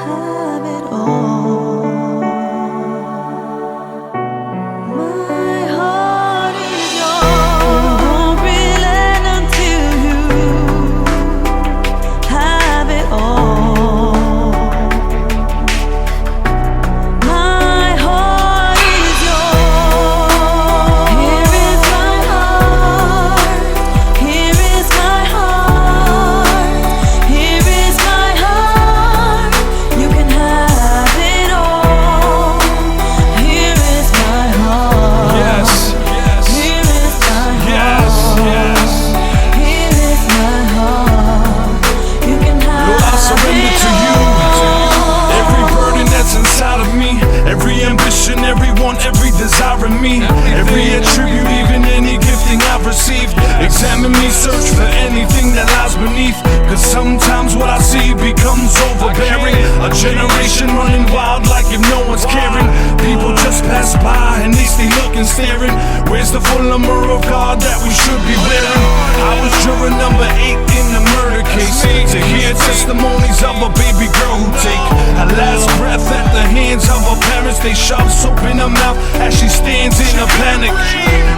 have it all. My heart is yours. Won't relent until you have it all. My heart is yours. Here is my heart. Here is my heart. Here is my heart. You can have it all. Here is my heart. Yes, yes, Here is my yes, yes. Here is my heart. You can have Lord, I surrender to you. Every burden that's inside of me, every ambition, every want, every desire in me, every attribute, even any gifting I've received. Examine me, search for anything that lies beneath. Cause sometimes what I see becomes overbearing. A generation running wild like if no one's caring. People just pass by and they stay looking, staring. Where's the full armor of God that we should be wearing? I was juror number 8 in the murder case. To hear testimonies of a baby girl who take her last breath at the hands of her parents. They shove soap in her mouth as she stands in a panic.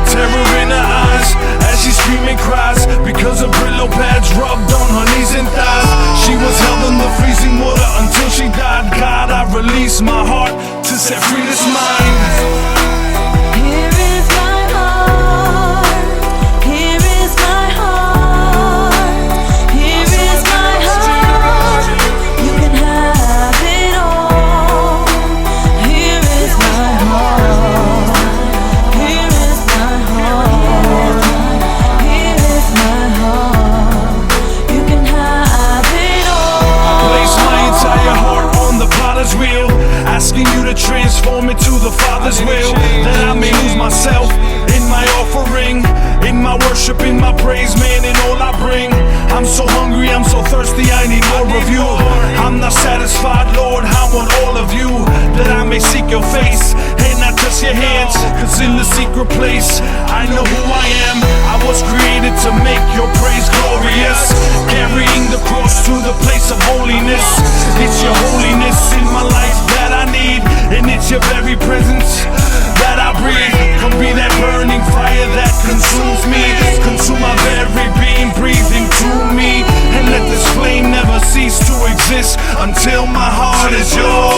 Terror in her eyes as she screaming cries because her Brillo pads rubbed on her knees and thighs. She was held in the freezing water until she died. God, I release my heart to set free this mind. Here is my heart. Here is my heart. Here is my heart. You can have it all. Here is my heart. Here is my heart. Here is my heart. You can have it all. Place my entire heart on the potter's wheel, asking you to transform it to the Father's will, that I may lose myself in my offering, in my worship, in my praise, man, in all I bring. I'm so hungry, I'm so thirsty, I need more of you. I'm not satisfied, Lord, I want all of you, that I may seek your face and not just your hands. Cause in the secret place, I know who I am. I was created to make your praise glorious, carrying the cross to the place of holiness. It's your holiness in my life that I need, and it's your very presence that I breathe. Come be that burning fire that consumes me, consume my very being, breathe into me, and let this flame never cease to exist until my heart is yours.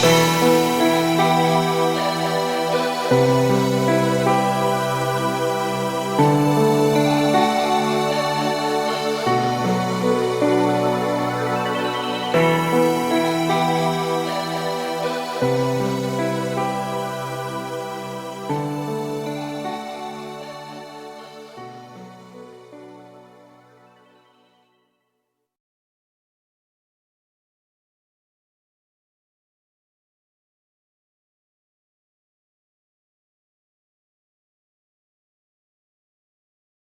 Thank